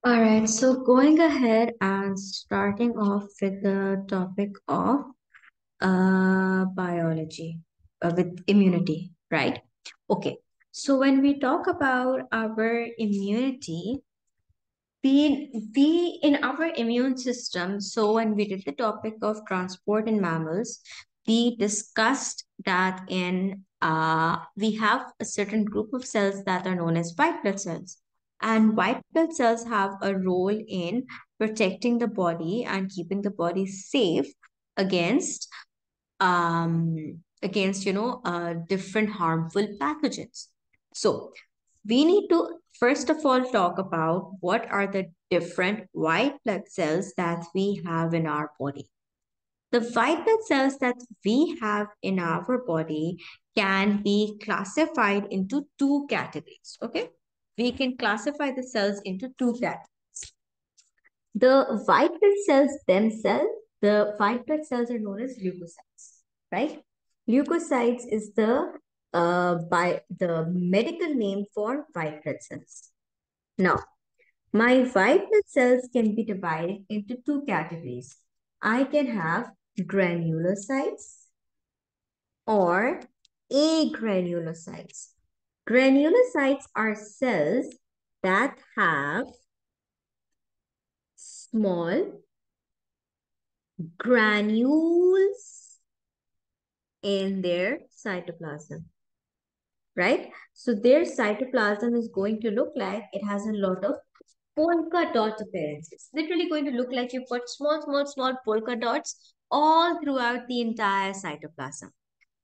All right, so going ahead and starting off with the topic of biology, with immunity, right? Okay, so when we talk about our immunity, we in our immune system, so when we did the topic of transport in mammals, we discussed that in we have a certain group of cells that are known as white blood cells. And white blood cells have a role in protecting the body and keeping the body safe against different harmful pathogens. So we need to first of all talk about what are the different white blood cells that we have in our body. The white blood cells that we have in our body can be classified into two categories. Okay, we can classify the cells into two categories. The white blood cells themselves, the white blood cells are known as leukocytes, right? Leukocytes is the medical name for white blood cells. Now, my white blood cells can be divided into two categories. I can have granulocytes or agranulocytes. Granulocytes are cells that have small granules in their cytoplasm, right? So their cytoplasm is going to look like it has a lot of polka dot appearance. It's literally going to look like you've got small polka dots all throughout the entire cytoplasm,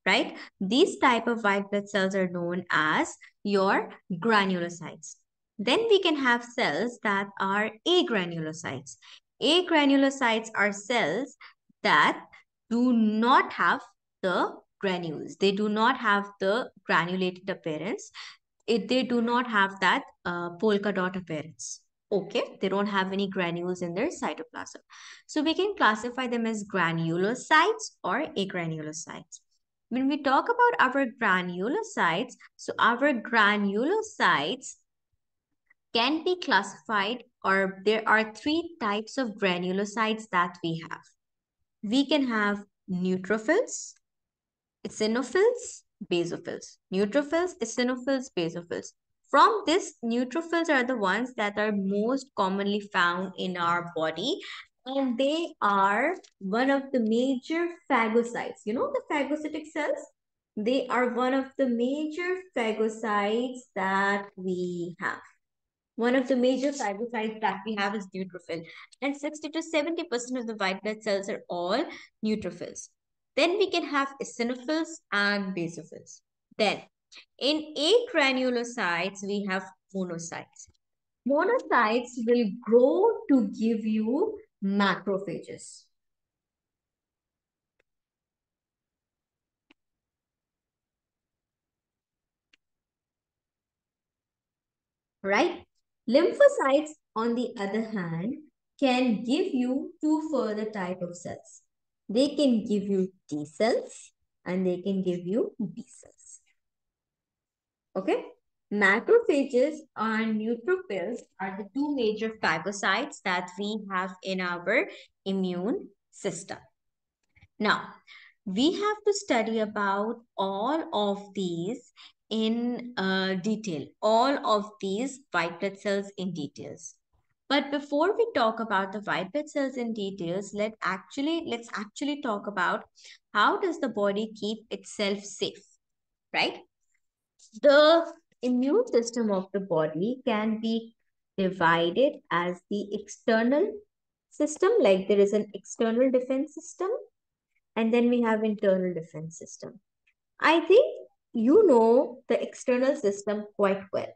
right? These type of white blood cells are known as your granulocytes. Then we can have cells that are agranulocytes. Agranulocytes are cells that do not have the granules. They do not have the granulated appearance. They do not have that polka dot appearance. Okay, they don't have any granules in their cytoplasm. So we can classify them as granulocytes or agranulocytes. When we talk about our granulocytes, so our granulocytes can be classified, or there are three types of granulocytes that we have. We can have neutrophils, eosinophils, basophils. Neutrophils, eosinophils, basophils. From this, neutrophils are the ones that are most commonly found in our body, and they are one of the major phagocytes. You know the phagocytic cells? They are one of the major phagocytes that we have. One of the major phagocytes that we have is neutrophil, and 60 to 70% of the white blood cells are all neutrophils. Then we can have eosinophils and basophils. Then in agranulocytes, we have monocytes. Monocytes will grow to give you macrophages. Right? Lymphocytes, on the other hand, can give you two further type of cells. They can give you T cells and they can give you B cells. Okay? Macrophages and neutrophils are the two major phagocytes that we have in our immune system. Now, we have to study about all of these in detail, all of these white blood cells in details. But before we talk about the white blood cells in details, let's actually talk about how does the body keep itself safe, right? The immune system of the body can be divided as the external system, like there is an external defense system, and then we have internal defense system. I think you know the external system quite well.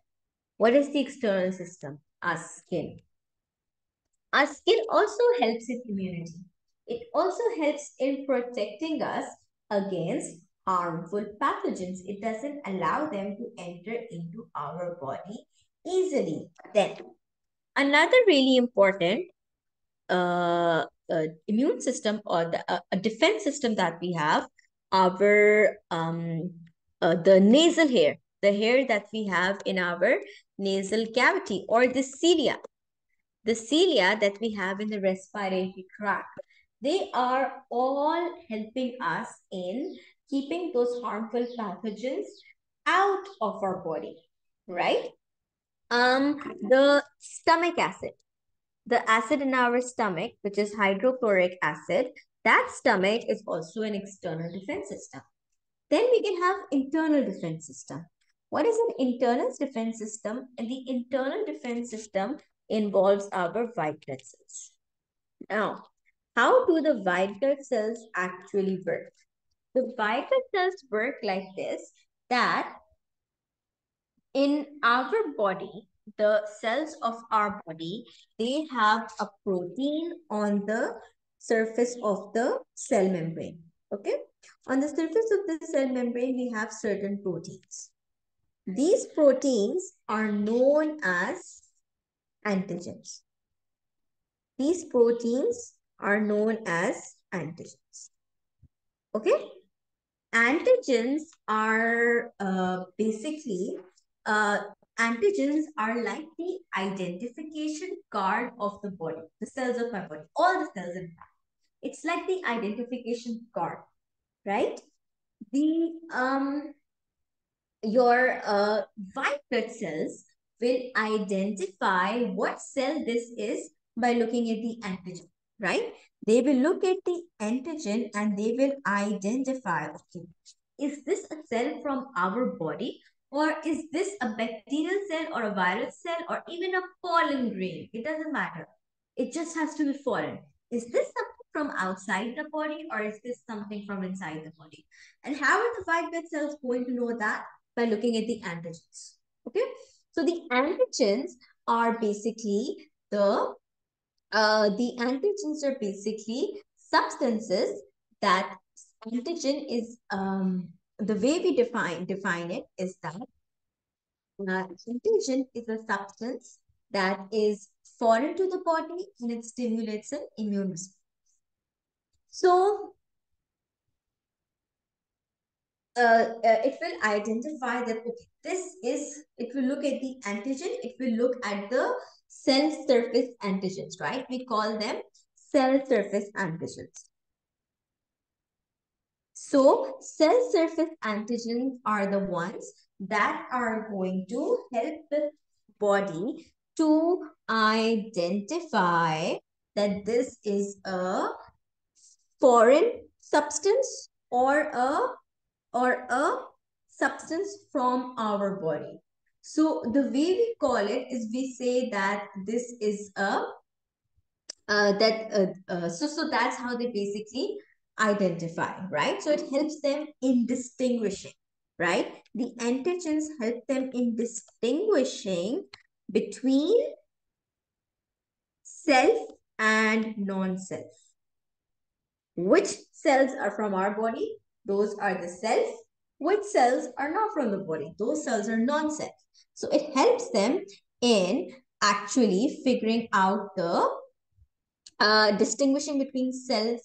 What is the external system? Our skin. Our skin also helps in immunity. It also helps in protecting us against harmful pathogens. It doesn't allow them to enter into our body easily. Then, another really important immune system, or a defense system that we have, our the nasal hair, the hair that we have in our nasal cavity, or the cilia. the cilia that we have in the respiratory tract, they are all helping us in keeping those harmful pathogens out of our body, right? The stomach acid, the acid in our stomach, which is hydrochloric acid, that stomach is also an external defense system. Then we can have internal defense system. What is an internal defense system? And the internal defense system involves our white blood cells. Now, how do the white blood cells actually work? The white blood cells work like this, that in our body, the cells of our body, they have a protein on the surface of the cell membrane. Okay. On the surface of the cell membrane, we have certain proteins. These proteins are known as antigens. These proteins are known as antigens. Okay. Antigens are basically, uh, antigens are like the identification card of the body, the cells of my body, all the cells in fact. It's like the identification card, right? The your white blood cells will identify what cell this is by looking at the antigen, right? They will look at the antigen and they will identify, okay, is this a cell from our body, or is this a bacterial cell or a viral cell or even a pollen grain? It doesn't matter. It just has to be foreign. Is this something from outside the body, or is this something from inside the body? And how are the white blood cells going to know that? By looking at the antigens. Okay. So the antigens are basically the antigens are basically substances that antigen is, the way we define it is that antigen is a substance that is foreign to the body and it stimulates an immune response. So it will identify that, okay, this is, it will look at the antigen, it will look at the cell surface antigens, right? We call them cell surface antigens. So cell surface antigens are the ones that are going to help the body to identify that this is a foreign substance or a substance from our body. So the way we call it is, we say that this is a so that's how they basically identify, right? So it helps them in distinguishing, right? The antigens help them in distinguishing between self and non-self. Which cells are from our body? Those are the self. Which cells are not from the body? Those cells are non-self. So it helps them in actually figuring out the distinguishing between self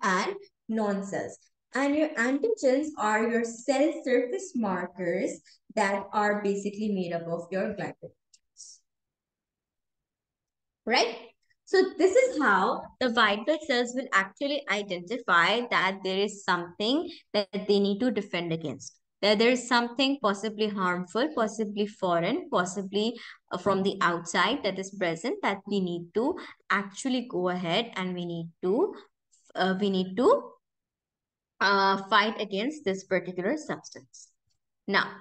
and non-cells. And your antigens are your cell surface markers that are basically made up of your glycoproteins, right? So this is how the white blood cells will actually identify that there is something that they need to defend against. That there is something possibly harmful, possibly foreign, possibly from the outside that is present, that we need to actually go ahead and we need to fight against this particular substance. Now,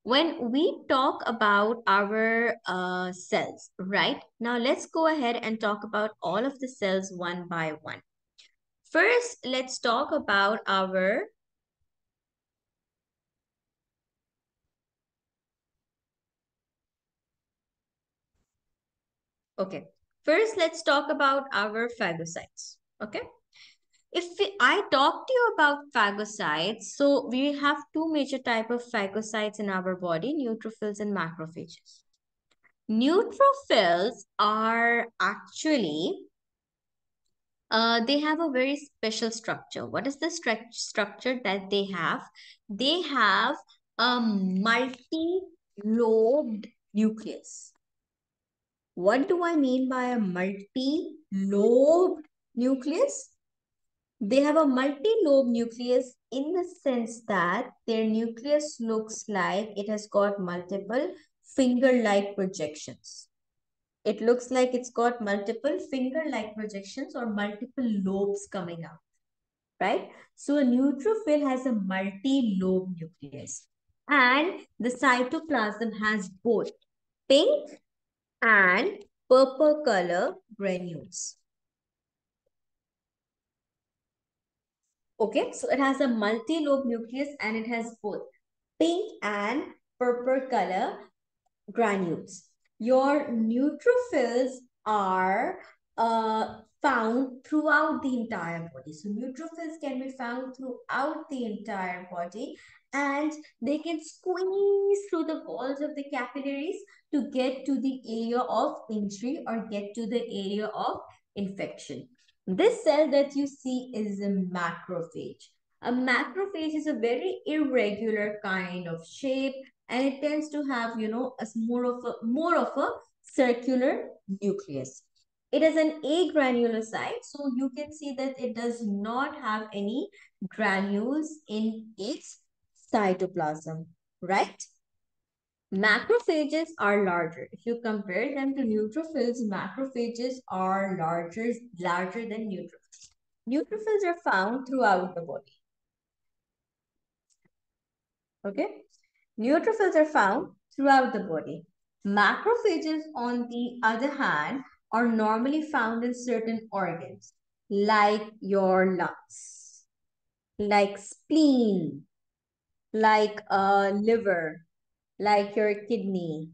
when we talk about our cells, right? Now, let's go ahead and talk about all of the cells one by one. First, let's talk about our okay. First, let's talk about our phagocytes. Okay. I talk to you about phagocytes, so we have two major type of phagocytes in our body, neutrophils and macrophages. Neutrophils are actually, they have a very special structure. What is the structure that they have? They have a multi-lobed nucleus. What do I mean by a multi-lobed nucleus? They have a multi-lobe nucleus in the sense that their nucleus looks like it has got multiple finger-like projections. It looks like it's got multiple finger-like projections or multiple lobes coming out, right? So a neutrophil has a multi-lobe nucleus and the cytoplasm has both pink and purple color granules. Okay, so it has a multi-lobe nucleus and it has both pink and purple color granules. Your neutrophils are found throughout the entire body. So neutrophils can be found throughout the entire body and they can squeeze through the walls of the capillaries to get to the area of injury or get to the area of infection. This cell that you see is a macrophage. A macrophage is a very irregular kind of shape and it tends to have, a more of a circular nucleus. It is an agranulocyte, so you can see that it does not have any granules in its cytoplasm, right? Macrophages are larger. If you compare them to neutrophils, macrophages are larger than neutrophils. Neutrophils are found throughout the body. Okay? Neutrophils are found throughout the body. Macrophages, on the other hand, are normally found in certain organs, like your lungs, like spleen, like liver, like your kidney,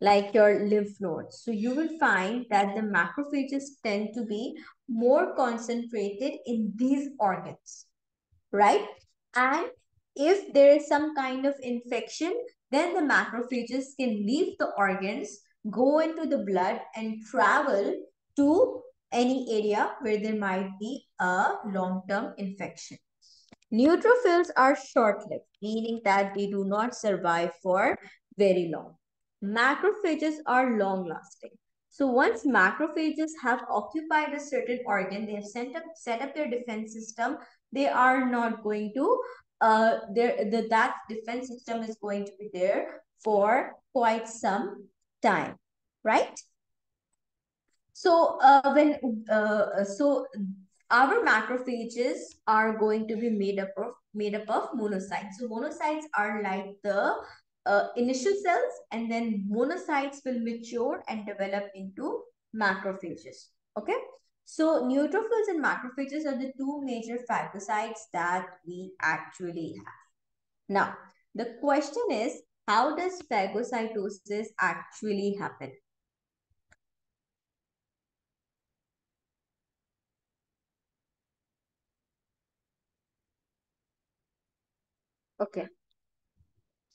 like your lymph nodes. So you will find that the macrophages tend to be more concentrated in these organs, right? And if there is some kind of infection, then the macrophages can leave the organs, go into the blood and travel to any area where there might be a long-term infection. Neutrophils are short-lived, meaning that they do not survive for very long. Macrophages are long-lasting. So once macrophages have occupied a certain organ, they have set up their defense system, they are not going to, that defense system is going to be there for quite some time, right? So our macrophages are going to be made up of monocytes. So monocytes are like the initial cells, and then monocytes will mature and develop into macrophages. Okay. So neutrophils and macrophages are the two major phagocytes that we actually have. Now, the question is, how does phagocytosis actually happen? Okay.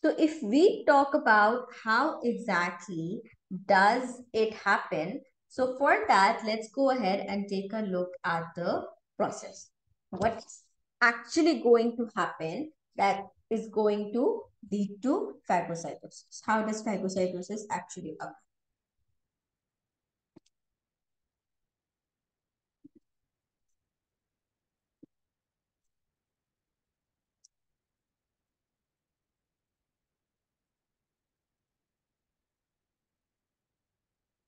So if we talk about how exactly does it happen, so for that, let's go ahead and take a look at the process. What's actually going to happen that is going to lead to phagocytosis? How does phagocytosis actually occur?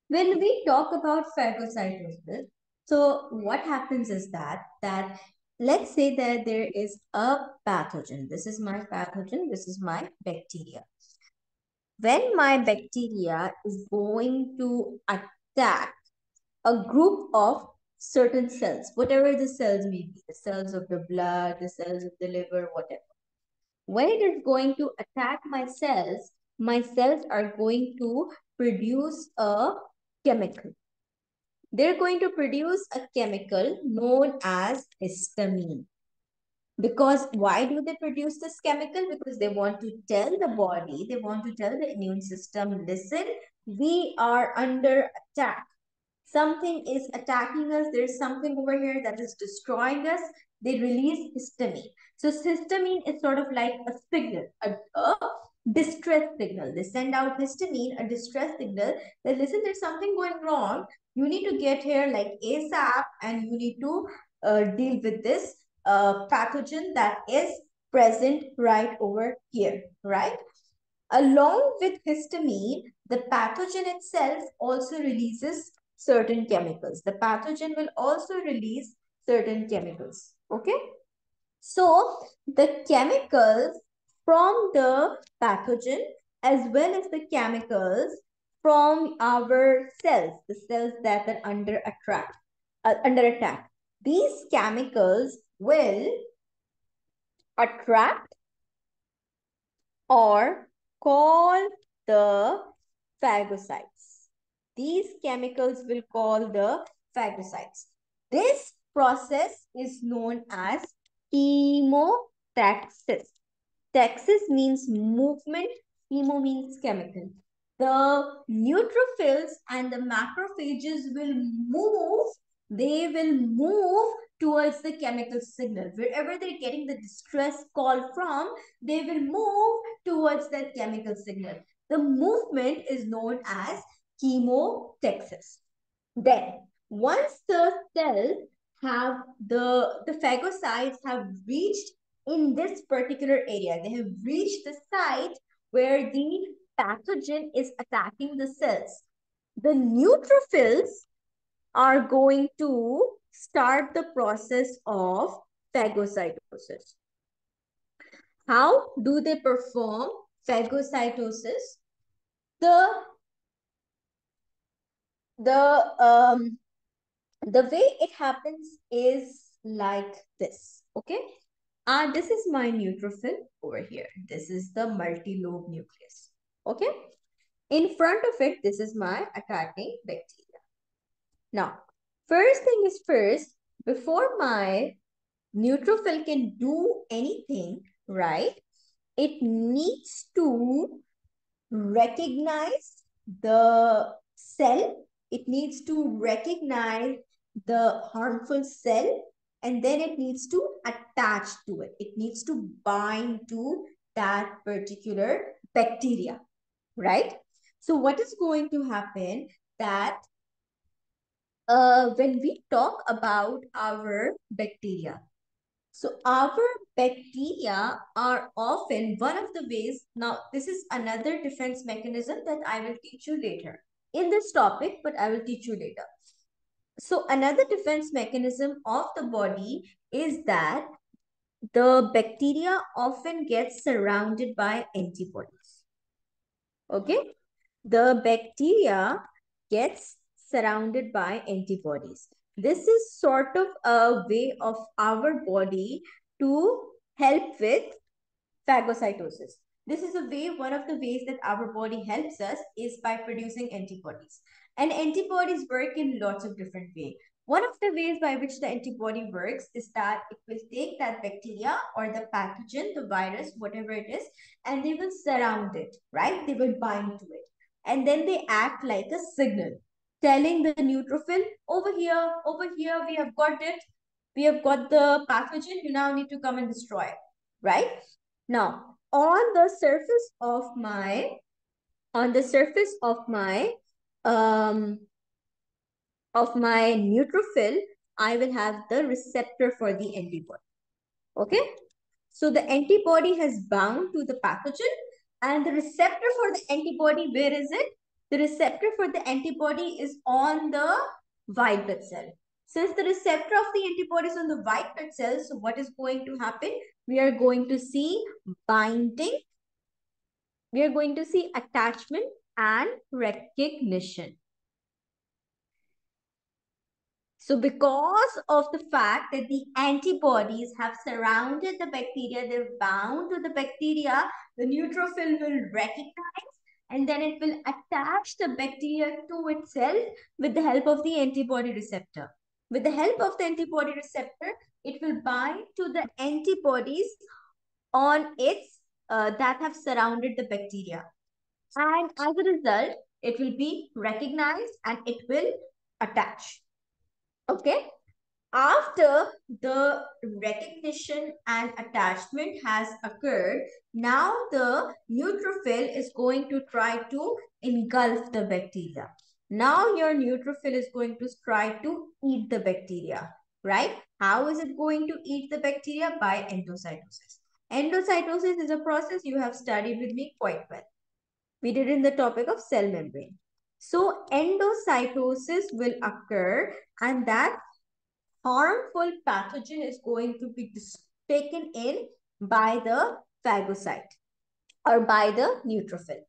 When we talk about phagocytosis, so what happens is that let's say that there is a pathogen. This is my pathogen. This is my bacteria. When my bacteria is going to attack a group of certain cells, whatever the cells may be, the cells of the blood, the cells of the liver, whatever. When it is going to attack my cells are going to produce a chemical. They're going to produce a chemical known as histamine. Because why do they produce this chemical? Because they want to tell the body, they want to tell the immune system, listen, we are under attack. Something is attacking us. There's something over here that is destroying us. They release histamine. So histamine is sort of like a signal, a distress signal. They send out histamine, a distress signal that listen, there's something going wrong. You need to get here like ASAP, and you need to deal with this pathogen that is present right over here, right? Along with histamine, the pathogen itself also releases certain chemicals. The pathogen will also release certain chemicals. Okay. So the chemicals from the pathogen as well as the chemicals from our cells, the cells that are under attack. These chemicals will attract or call the phagocytes. These chemicals will call the phagocytes. This process is known as chemotaxis. Taxis means movement, chemo means chemical. The neutrophils and the macrophages will move, they will move towards the chemical signal. Wherever they're getting the distress call from, they will move towards that chemical signal. The movement is known as chemotaxis. Then, once the cells have the phagocytes have reached in this particular area, they have reached the site where the pathogen is attacking the cells. The neutrophils are going to start the process of phagocytosis. How do they perform phagocytosis? The the um, the way it happens is like this. Okay. This is my neutrophil over here. This is the multi-lobe nucleus. Okay. In front of it, this is my attacking bacteria. Now, first thing is first, before my neutrophil can do anything, right? It needs to recognize the cell. It needs to recognize the harmful cell, and then it needs to attach to it. It needs to bind to that particular bacteria, right? So what is going to happen that when we talk about our bacteria, so our bacteria are often one of the ways. Now, this is another defense mechanism that I will teach you later in this topic, but I will teach you later. So another defense mechanism of the body is that the bacteria often gets surrounded by antibodies. Okay? The bacteria gets surrounded by antibodies. This is sort of a way of our body to help with phagocytosis. This is a way, one of the ways that our body helps us is by producing antibodies. And antibodies work in lots of different ways. One of the ways by which the antibody works is that it will take that bacteria or the pathogen, the virus, whatever it is, and they will surround it, right? They will bind to it. And then they act like a signal, telling the neutrophil, over here, we have got it. We have got the pathogen. You now need to come and destroy it, right? Now, on the surface um of my neutrophil, I will have the receptor for the antibody. Okay? So the antibody has bound to the pathogen, and the receptor for the antibody, where is it? The receptor for the antibody is on the white blood cell. Since the receptor of the antibody is on the white blood cell, so what is going to happen? We are going to see binding, we are going to see attachment and recognition. So because of the fact that the antibodies have surrounded the bacteria, they're bound to the bacteria, the neutrophil will recognize and then it will attach the bacteria to itself with the help of the antibody receptor. With the help of the antibody receptor, it will bind to the antibodies on its that have surrounded the bacteria. And as a result, it will be recognized and it will attach. Okay. After the recognition and attachment has occurred, now the neutrophil is going to try to engulf the bacteria. Now your neutrophil is going to try to eat the bacteria, right? How is it going to eat the bacteria? By endocytosis. Endocytosis is a process you have studied with me quite well. We did in the topic of cell membrane. So endocytosis will occur, and that harmful pathogen is going to be taken in by the phagocyte or by the neutrophil.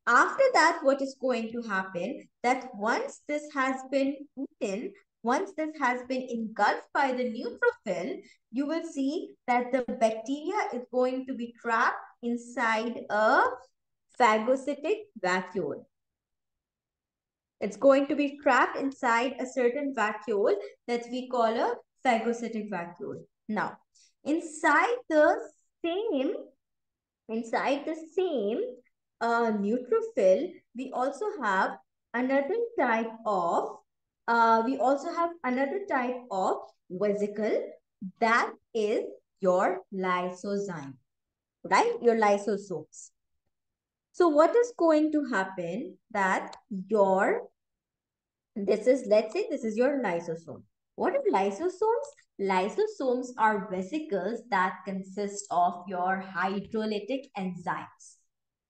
After that, what is going to happen, that once this has been eaten, once this has been engulfed by the neutrophil, you will see that the bacteria is going to be trapped inside a phagocytic vacuole. It's going to be trapped inside a certain vacuole that we call a phagocytic vacuole. Now, inside the same, inside the same neutrophil, we also have another type of vesicle, that is your lysozyme, right? Your lysosomes. So what is going to happen, that your let's say this is your lysosome. What are lysosomes? Lysosomes are vesicles that consist of your hydrolytic enzymes.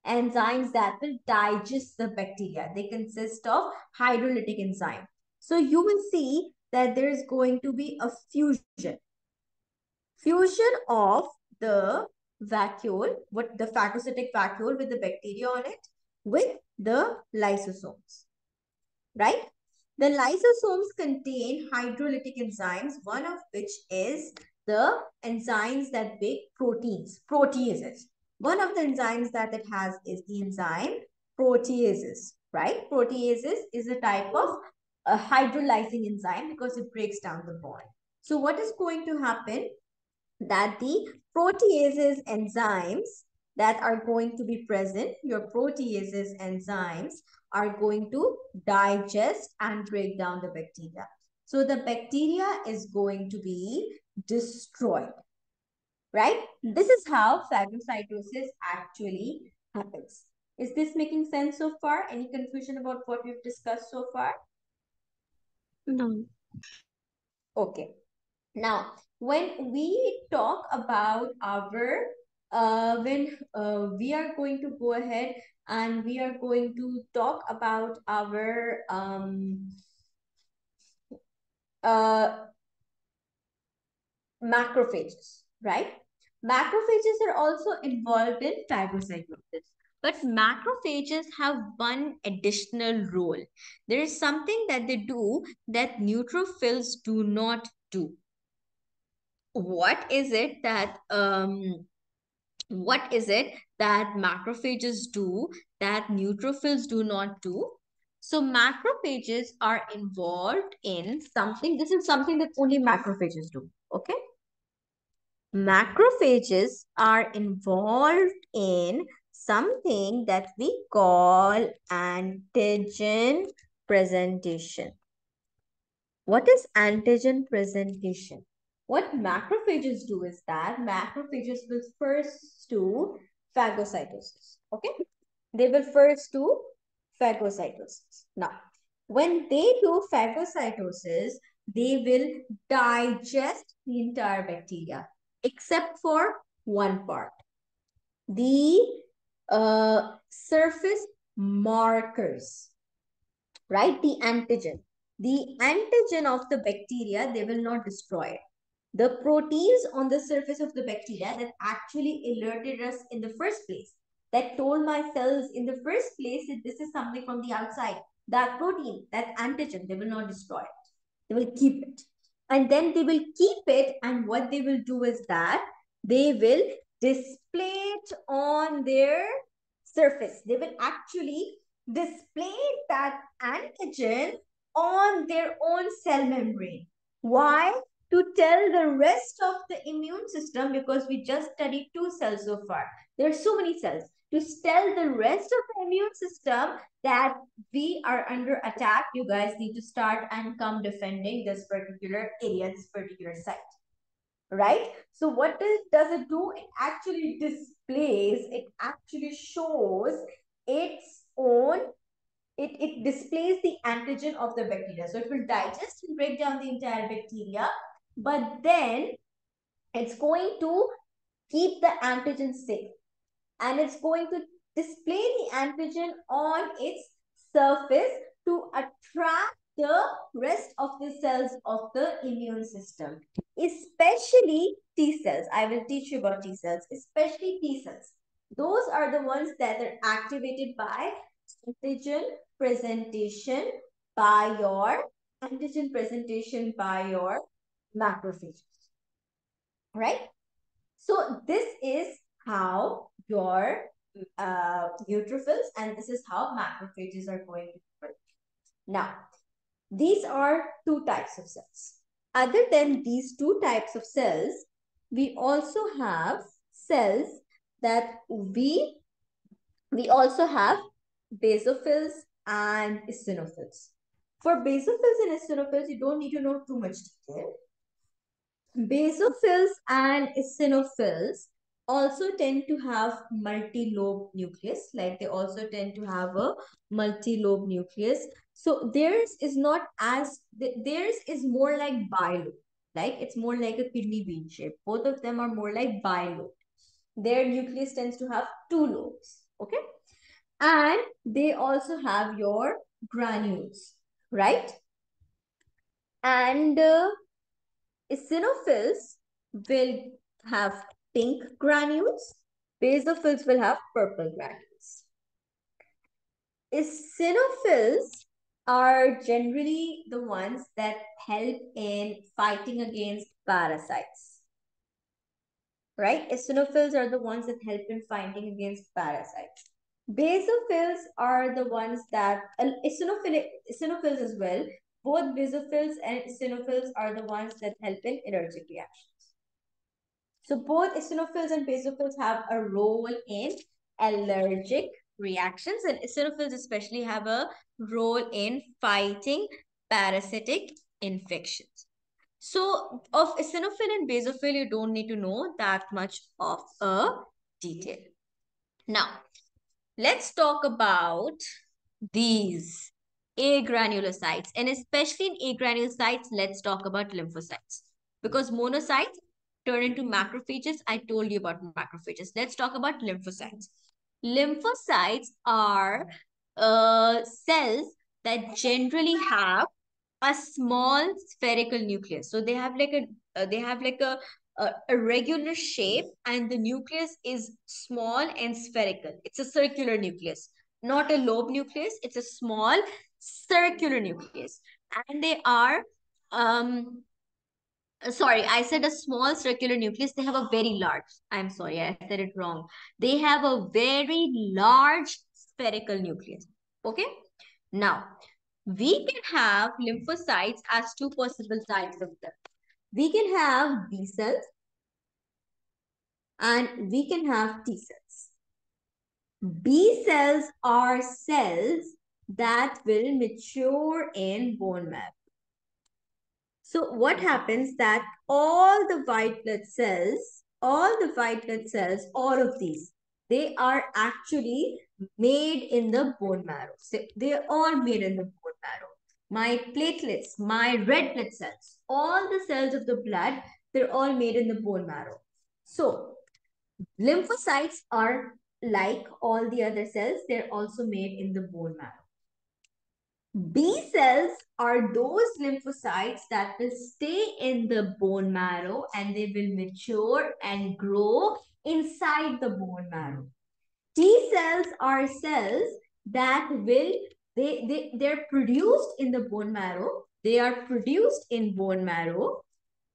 Enzymes that will digest the bacteria. They consist of hydrolytic enzyme. So you will see that there is going to be a fusion. Fusion of the vacuole, what the phagocytic vacuole with the bacteria on it, with the lysosomes, right? The lysosomes contain hydrolytic enzymes, one of which is the enzymes that make proteins, proteases. One of the enzymes that it has is the enzyme proteases, right? Proteases is a type of a hydrolyzing enzyme because it breaks down the bond. So what is going to happen, that the proteases enzymes that are going to be present, your proteases enzymes are going to digest and break down the bacteria. So the bacteria is going to be destroyed, right? This is how phagocytosis actually happens. Is this making sense so far? Any confusion about what we've discussed so far? No. Okay. Now, when we talk about our, when we are going to go ahead and we are going to talk about our uh, macrophages, right? Macrophages are also involved in phagocytosis. But macrophages have one additional role. There is something that they do that neutrophils do not do. What is it that macrophages do that neutrophils do not do? So macrophages are involved in something. This is something that only macrophages do. Okay. Macrophages are involved in something that we call antigen presentation. What is antigen presentation? What macrophages do is that macrophages will first do phagocytosis. Okay? They will first do phagocytosis. Now, when they do phagocytosis, they will digest the entire bacteria except for one part, the surface markers, right? The antigen. The antigen of the bacteria, they will not destroy it. The proteins on the surface of the bacteria that actually alerted us in the first place, that told my cells in the first place that this is something from the outside, that protein, that antigen, they will not destroy it. They will keep it. And then they will keep it, and what they will do is that they will display it on their surface. They will actually display that antigen on their own cell membrane. Why? To tell the rest of the immune system, because we just studied two cells so far. There are so many cells. to tell the rest of the immune system that we are under attack. You guys need to start and come defending this particular area, this particular site. Right? So what does it do? It actually displays, it actually shows its own, it displays the antigen of the bacteria. So it will digest and break down the entire bacteria, but then it's going to keep the antigen safe, and it's going to display the antigen on its surface to attract the rest of the cells of the immune system, especially T cells. I will teach you about T cells, especially T cells. Those are the ones that are activated by antigen presentation by your macrophages, right? So this is how your neutrophils and this is how macrophages are going to work. Now, these are two types of cells. Other than these two types of cells, we also have cells that we also have basophils and eosinophils. For basophils and eosinophils, you don't need to know too much detail. Basophils and eosinophils also tend to have multi-lobe nucleus, like they also tend to have a multi-lobe nucleus. So theirs is more like bilobe, like it's more like a kidney bean shape. Both of them are more like bilobe. Their nucleus tends to have two lobes, okay? And they also have your granules, right? And eosinophils will have pink granules. Basophils will have purple granules. Eosinophils are generally the ones that help in fighting against parasites. Right? Eosinophils are the ones that help in fighting against parasites. Basophils are the ones that, eosinophils as well, both basophils and eosinophils are the ones that help in allergic reactions. So both eosinophils and basophils have a role in allergic reactions, and eosinophils especially have a role in fighting parasitic infections. So of eosinophil and basophil, you don't need to know that much of a detail. Now, let's talk about these agranulocytes, and especially in agranulocytes, let's talk about lymphocytes, because monocytes turn into macrophages. I told you about macrophages. Let's talk about lymphocytes. Lymphocytes are cells that generally have a small spherical nucleus. So they have like a regular shape, and the nucleus is small and spherical. It's a circular nucleus, not a lobe nucleus. It's a small circular nucleus, and they are sorry, I said a small circular nucleus. They have a very large, I'm sorry, I said it wrong. They have a very large spherical nucleus. Okay. Now, we can have lymphocytes as two possible types of them. We can have B cells and we can have T cells. B cells are cells that will mature in bone marrow. So what happens that all the white blood cells, all of these, they are actually made in the bone marrow. So they are all made in the bone marrow. My platelets, my red blood cells, all the cells of the blood, they're all made in the bone marrow. So lymphocytes are like all the other cells, they're also made in the bone marrow. B cells are those lymphocytes that will stay in the bone marrow and they will mature and grow inside the bone marrow. T cells are cells that will, they're produced in the bone marrow. They are produced in bone marrow,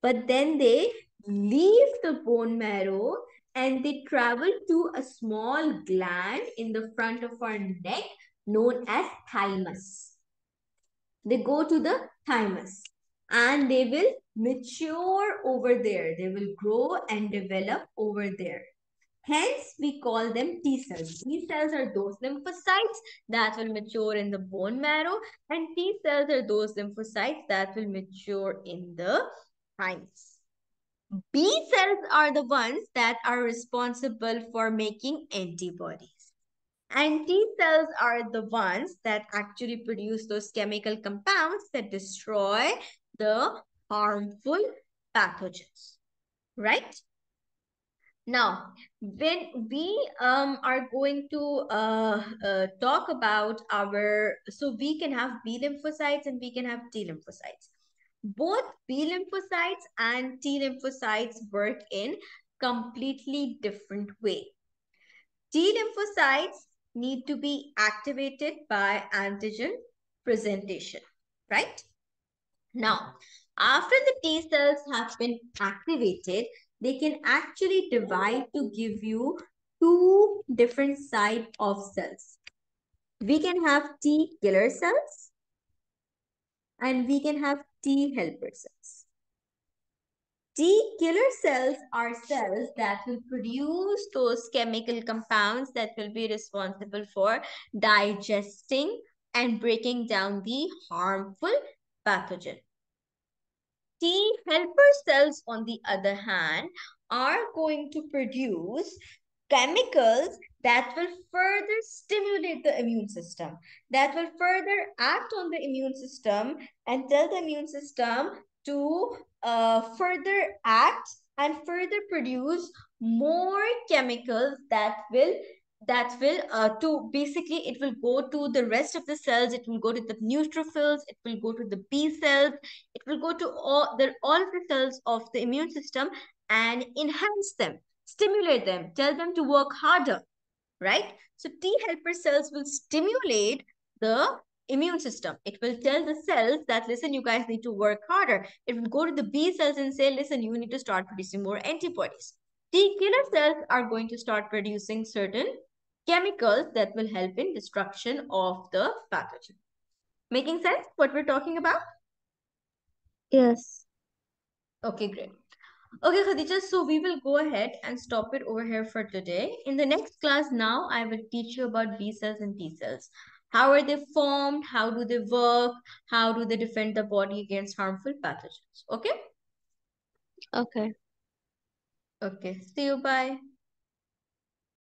but then they leave the bone marrow and they travel to a small gland in the front of our neck known as thymus. They go to the thymus and they will mature over there. They will grow and develop over there. Hence, we call them T cells. T cells are those lymphocytes that will mature in the bone marrow, and T cells are those lymphocytes that will mature in the thymus. B cells are the ones that are responsible for making antibodies. And T cells are the ones that actually produce those chemical compounds that destroy the harmful pathogens, right? Now, when we are going to talk about so we can have B lymphocytes and we can have T lymphocytes. Both B lymphocytes and T lymphocytes work in completely different way. T lymphocytes need to be activated by antigen presentation, right? Now, after the T cells have been activated, they can actually divide to give you two different side of cells. We can have T killer cells and we can have T helper cells. T killer cells are cells that will produce those chemical compounds that will be responsible for digesting and breaking down the harmful pathogen. T helper cells, on the other hand, are going to produce chemicals that will further stimulate the immune system, that will further act on the immune system and tell the immune system to further act and further produce more chemicals that will to basically it will go to the rest of the cells, it will go to the neutrophils, it will go to the B cells, it will go to all of the cells of the immune system and enhance them, stimulate them, tell them to work harder, right? So T helper cells will stimulate the immune system. It will tell the cells that, listen, you guys need to work harder. It will go to the B cells and say, listen, you need to start producing more antibodies. T killer cells are going to start producing certain chemicals that will help in destruction of the pathogen. Making sense what we're talking about? Yes. Okay, great. Okay, Khadija, so we will go ahead and stop it over here for today. In the next class now, I will teach you about B cells and T cells. How are they formed? How do they work? How do they defend the body against harmful pathogens? Okay? Okay. Okay. See you. Bye.